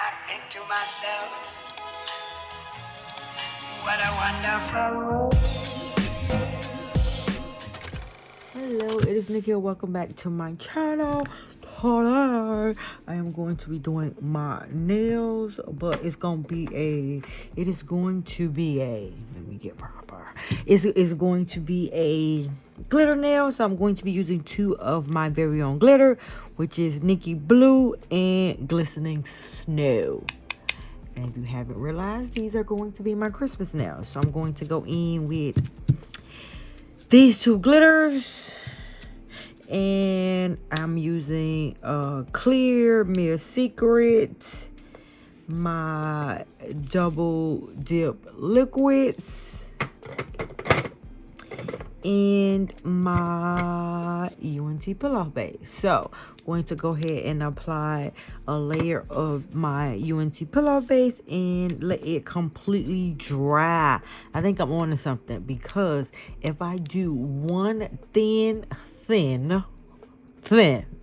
I think to myself, what a wonderful world. Hello, it is Nikki. Welcome back to my channel. Today, I am going to be doing my nails, but it is going to be a, let me get proper. It's going to be a glitter nail, so I'm going to be using two of my very own glitter, which is Nikkie Blu and Glistening Snow. And if you haven't realized, these are going to be my Christmas nails. So I'm going to go in with these two glitters, and I'm using clear Mirror Secret, my double dip liquids, and my 𝐢𝐻𝐪 pull-off base. So I'm going to go ahead and apply a layer of my 𝐢𝐻𝐪 pull-off base and let it completely dry. I think I'm on to something, because if I do one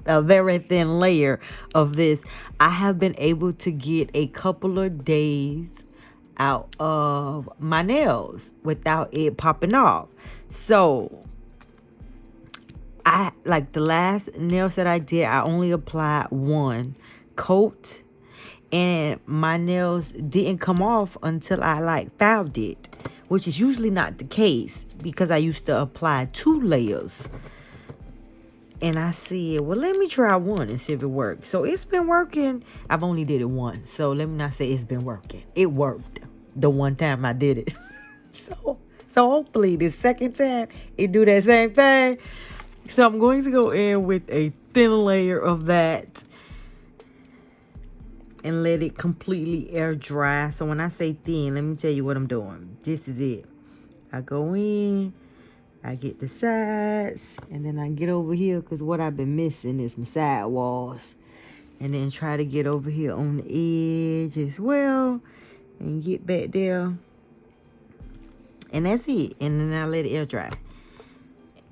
a very thin layer of this, I have been able to get a couple of days out of my nails without it popping off. So I like the last nails that I did, I only applied one coat, and my nails didn't come off until I filed it, which is usually not the case because I used to apply 2 layers. And I said, well, let me try one and see if it works. So it's been working. I've only did it once, so let me not say it's been working. It worked the one time I did it. So hopefully the second time it do that same thing. So I'm going to go in with a thin layer of that and let it completely air dry. So when I say thin, let me tell you what I'm doing. This is it. I go in, I get the sides, and then I get over here, because what I've been missing is my side walls. And then try to get over here on the edge as well, and get back there. And that's it. And then I let it air dry.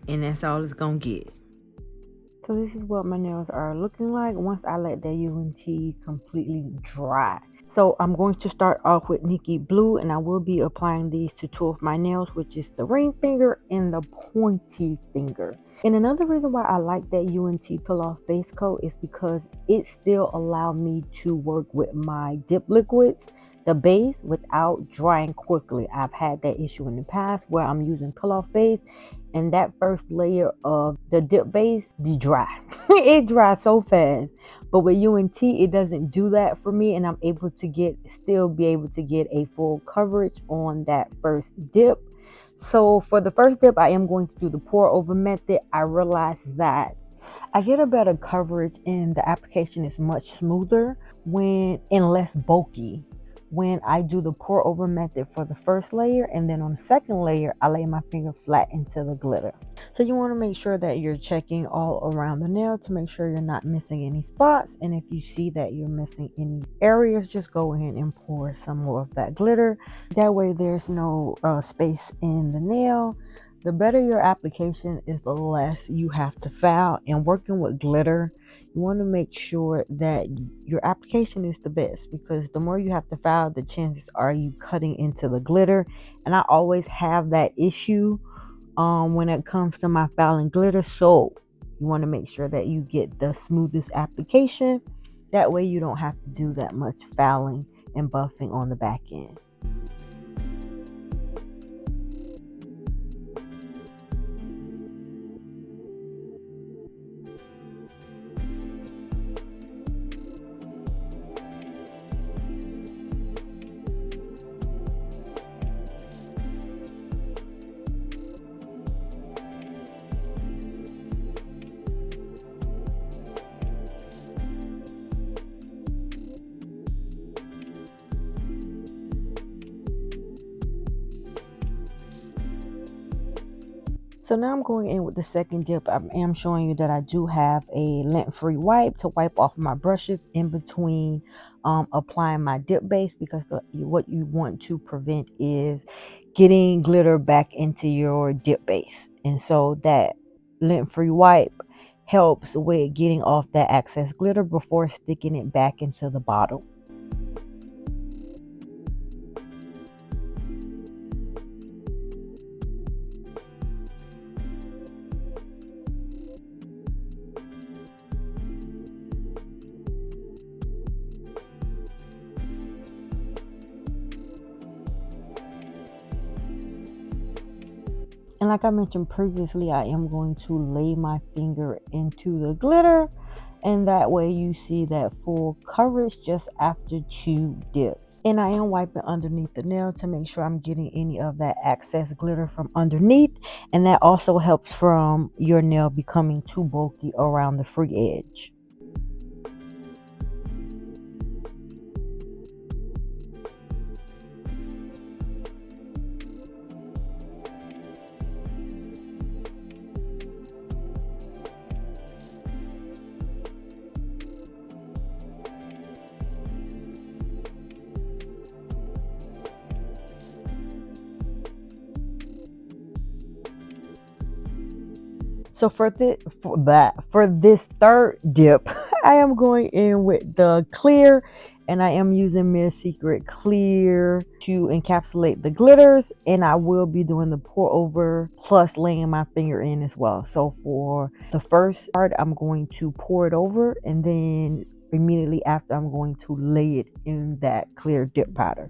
And that's all it's going to get. So this is what my nails are looking like once I let the 𝐢𝐻𝐪 completely dry. So I'm going to start off with Nikkie Blu, and I will be applying these to 2 of my nails, which is the ring finger and the pointy finger. And another reason why I like that 𝐢𝐻𝐪 pull-off base coat is because it still allowed me to work with my dip liquids, the base, without drying quickly. I've had that issue in the past where I'm using pull-off base, and that first layer of the dip base be dry. It dries so fast. But with 𝐢𝐻𝐪, it doesn't do that for me, and I'm able to still be able to get a full coverage on that first dip. So for the first dip, I am going to do the pour over method. I realized that I get a better coverage and the application is much smoother and less bulky when I do the pour over method for the first layer, and then on the second layer I lay my finger flat into the glitter. So you want to make sure that you're checking all around the nail to make sure you're not missing any spots, and if you see that you're missing any areas, just go ahead and pour some more of that glitter. That way there's no space in the nail. The better your application is, the less you have to file. And working with glitter, you want to make sure that your application is the best, because the more you have to file, the chances are you cutting into the glitter. And I always have that issue when it comes to my filing glitter. So you want to make sure that you get the smoothest application. That way you don't have to do that much filing and buffing on the back end. So now I'm going in with the second dip. I am showing you that I do have a lint-free wipe to wipe off my brushes in between applying my dip base, because what you want to prevent is getting glitter back into your dip base. And so that lint-free wipe helps with getting off that excess glitter before sticking it back into the bottle. And like I mentioned previously, I am going to lay my finger into the glitter, and that way you see that full coverage just after 2 dips. And I am wiping underneath the nail to make sure I'm getting any of that excess glitter from underneath, and that also helps from your nail becoming too bulky around the free edge. So for this third dip, I am going in with the clear, and I am using Mirror Secret clear to encapsulate the glitters, and I will be doing the pour over plus laying my finger in as well. So for the first part, I'm going to pour it over, and then immediately after, I'm going to lay it in that clear dip powder.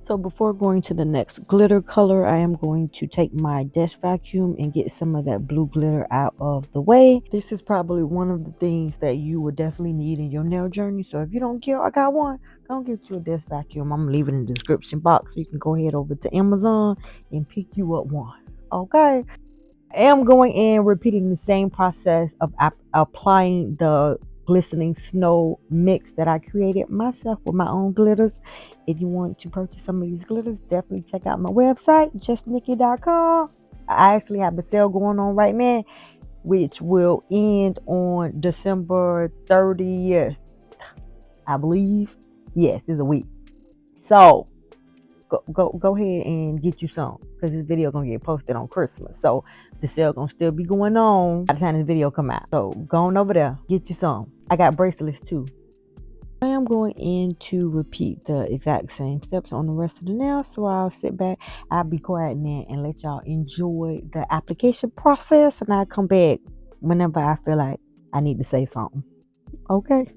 So before going to the next glitter color, I am going to take my desk vacuum and get some of that blue glitter out of the way. This is probably one of the things that you will definitely need in your nail journey. So if you don't care, I got one, go get you a desk vacuum. I'm leaving in the description box, so you can go head over to Amazon and pick you up one. Okay. I am going in repeating the same process of applying the glistening snow mix that I created myself with my own glitters. If you want to purchase some of these glitters, definitely check out my website, 𝐁𝐮𝐬𝐬.com. I actually have a sale going on right now, which will end on December 30th, I believe. Yes, it's a week. So go ahead and get you some, because this video gonna get posted on Christmas, so the sale gonna still be going on by the time this video come out. So go on over there, get you some. I got bracelets too. I am going in to repeat the exact same steps on the rest of the nail, so I'll sit back, I'll be quiet now and let y'all enjoy the application process, and I'll come back whenever I feel like I need to say something. Okay.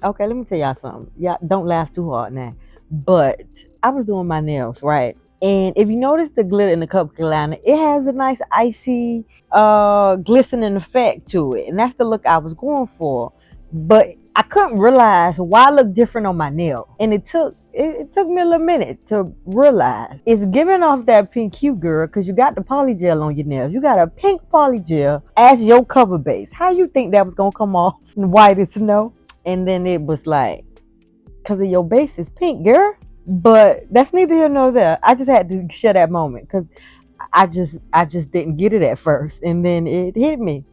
Okay, let me tell y'all something. Y'all don't laugh too hard now. But I was doing my nails, right? And if you notice the glitter in the cupcake liner, it has a nice icy, glistening effect to it. And that's the look I was going for. But I couldn't realize why it looked different on my nail. And it took me a little minute to realize it's giving off that pink hue, girl, because you got the polygel on your nails. You got a pink polygel as your cover base. How you think that was gonna come off white as snow? And then it was like, because of your base is pink, girl. But that's neither here nor there. I just had to share that moment because I just didn't get it at first, and then it hit me.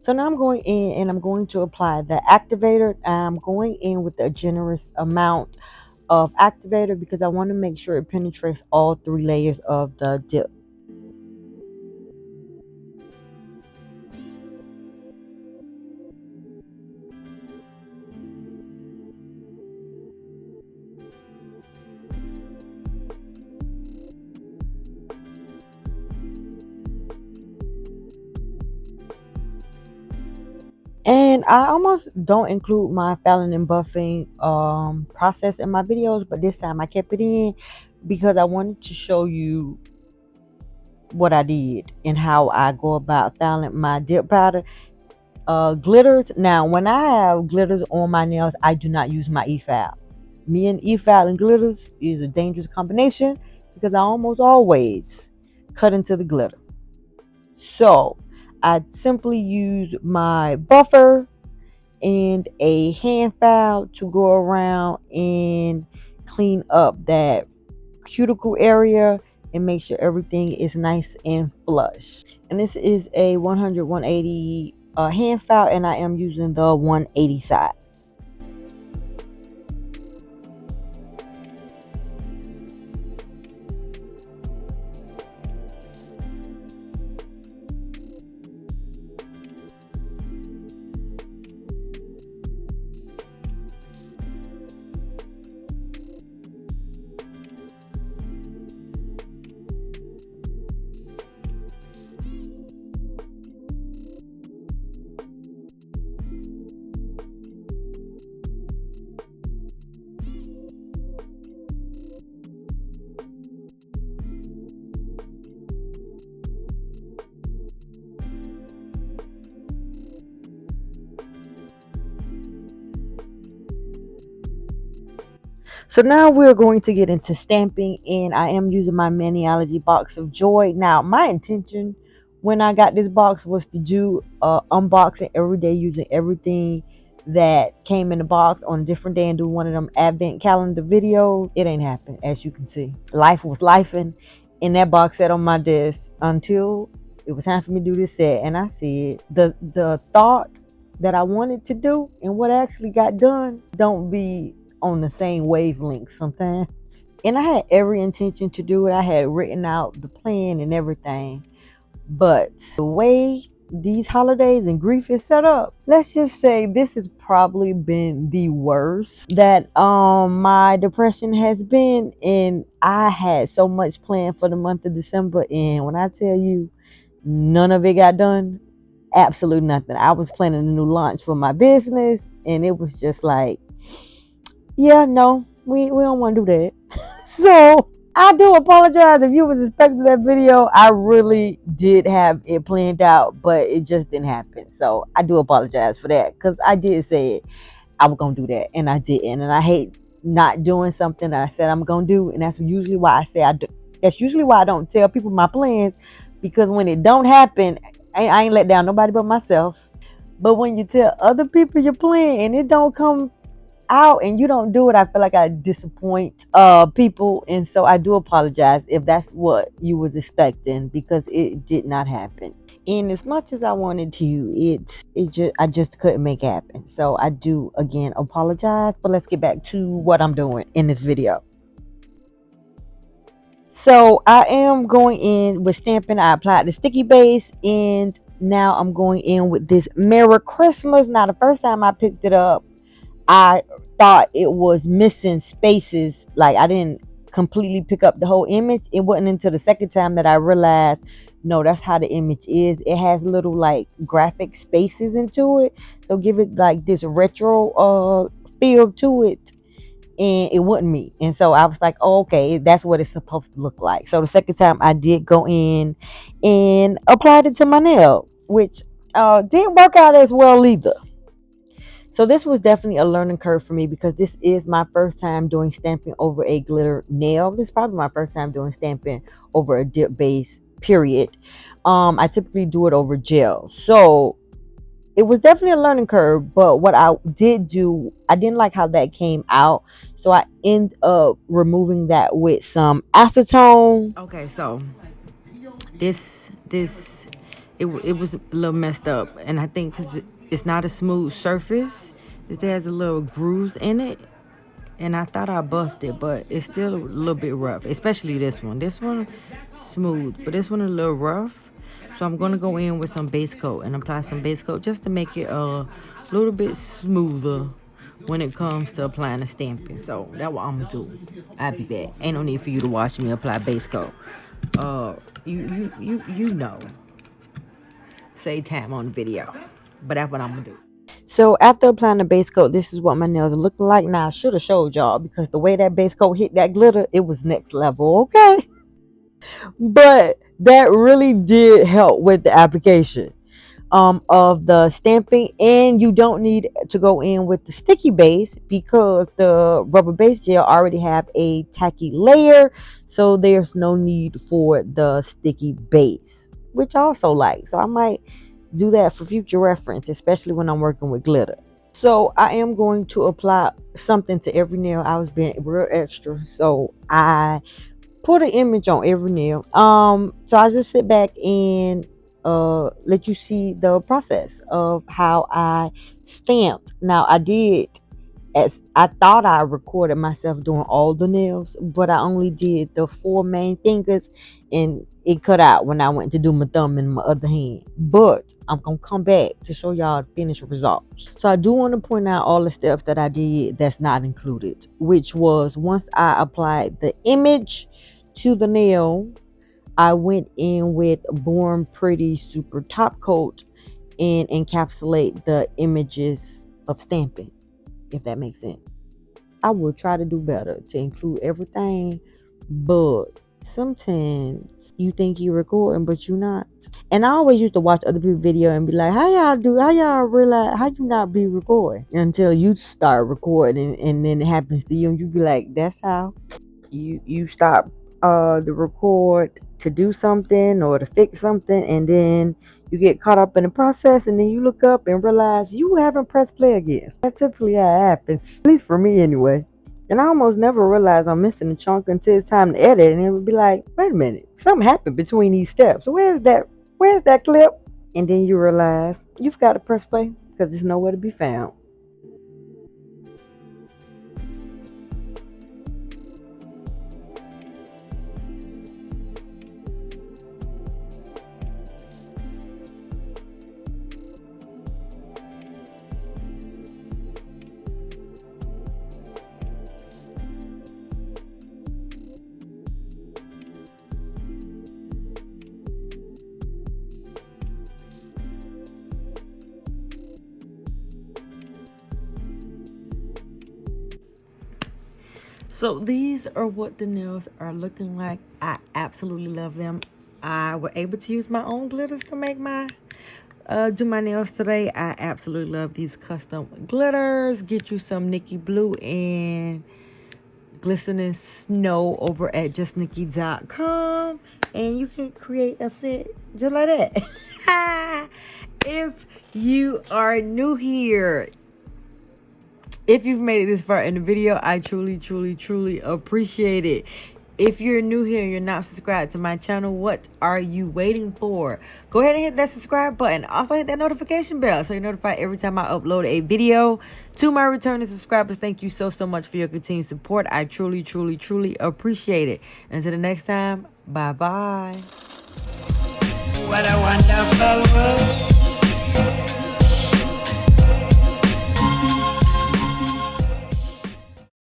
So now I'm going in and I'm going to apply the activator. I'm going in with a generous amount of activator because I want to make sure it penetrates all 3 layers of the dip. And I almost don't include my fouling and buffing process in my videos, but this time I kept it in because I wanted to show you what I did and how I go about fouling my dip powder. Glitters. Now, when I have glitters on my nails, I do not use my e-foul. Me and e-foul and glitters is a dangerous combination because I almost always cut into the glitter. So I simply use my buffer and a hand file to go around and clean up that cuticle area and make sure everything is nice and flush. And this is a 100/180 hand file, and I am using the 180 side. So now we're going to get into stamping, and I am using my Maniology box of joy. Now my intention when I got this box was to do unboxing every day using everything that came in the box on a different day and do one of them advent calendar videos. It ain't happened, as you can see. Life was lifing, and that box sat on my desk until it was time for me to do this set. And I said the thought that I wanted to do and what actually got done don't be on the same wavelength sometimes. And I had every intention to do it. I had written out the plan and everything. But the way these holidays and grief is set up, let's just say this has probably been the worst that my depression has been. And I had so much planned for the month of December, and when I tell you none of it got done, absolute nothing. I was planning a new launch for my business, and it was just like, yeah, no, we don't want to do that. So I do apologize if you was expecting that video. I really did have it planned out, but it just didn't happen. So I do apologize for that, because I did say I was gonna do that, and I didn't. And I hate not doing something that I said I'm gonna do, and that's usually why I say I do. That's usually why I don't tell people my plans, because when it don't happen, I ain't let down nobody but myself. But when you tell other people your plan and it don't come out and you don't do it, I feel like I disappoint people. And so I do apologize if that's what you was expecting, because it did not happen. And as much as I wanted to, I just couldn't make it happen. So I do again apologize. But let's get back to what I'm doing in this video. So I am going in with stamping. I applied the sticky base, and now I'm going in with this Merry Christmas. Now the first time I picked it up, I thought it was missing spaces. Like I didn't completely pick up the whole image. It wasn't until the second time that I realized, no, that's how the image is. It has little like graphic spaces into it. So give it like this retro feel to it. And it wasn't me. And so I was like, oh, okay, that's what it's supposed to look like. So the second time I did go in and applied it to my nail, which didn't work out as well either. So this was definitely a learning curve for me, because this is my first time doing stamping over a glitter nail. This is probably my first time doing stamping over a dip base, period. I typically do it over gel. So it was definitely a learning curve, but what I did do, I didn't like how that came out. So I ended up removing that with some acetone. Okay, so it was a little messed up, and I think because it's not a smooth surface, it has a little grooves in it, and I thought I buffed it, but it's still a little bit rough, especially this one smooth, but this one a little rough. So I'm gonna go in with some base coat and apply some base coat just to make it a little bit smoother when it comes to applying the stamping. So that's what I'm gonna do. I'll be back. Ain't no need for you to watch me apply base coat. You know, save time on the video, but that's what I'm gonna do. So after applying the base coat, this is what my nails are looking like. Now I should have showed y'all, because the way that base coat hit that glitter, it was next level, okay? But that really did help with the application of the stamping. And you don't need to go in with the sticky base, because the rubber base gel already have a tacky layer, so there's no need for the sticky base, which I also like. So I might do that for future reference, especially when I'm working with glitter. So I am going to apply something to every nail. I was being real extra, so I put an image on every nail. So I just sit back and let you see the process of how I stamped. Now I did, as I thought I recorded myself doing all the nails, but I only did the 4 main fingers, and it cut out when I went to do my thumb in my other hand. But I'm gonna come back to show y'all the finished results. So I do want to point out all the steps that I did that's not included, which was once I applied the image to the nail, I went in with Born Pretty Super Top Coat and encapsulate the images of stamping, if that makes sense. I will try to do better to include everything, but sometimes you think you're recording, but you're not. And I always used to watch other people's video and be like, how y'all realize, how you not be recording? Until you start recording and then it happens to you and you be like, that's how. You stop the record to do something or to fix something, and then you get caught up in the process, and then you look up and realize you haven't pressed play again. That's typically how it happens, at least for me anyway. And I almost never realize I'm missing a chunk until it's time to edit, and it would be like, wait a minute, something happened between these steps. Where's that clip? And then you realize you've got to press play because it's nowhere to be found. So these are what the nails are looking like. I absolutely love them. I was able to use my own glitters to make my do my nails today. I absolutely love these custom glitters. Get you some Nikkie Blu and Glistening Snow over at 𝐁𝐮𝐬𝐬.com, and you can create a set just like that. If you are new here, if you've made it this far in the video, I truly, truly, truly appreciate it. If you're new here and you're not subscribed to my channel, what are you waiting for? Go ahead and hit that subscribe button. Also hit that notification bell so you're notified every time I upload a video. To my returning subscribers, thank you so much for your continued support. I truly, truly, truly appreciate it. Until the next time, bye-bye. What a wonderful world.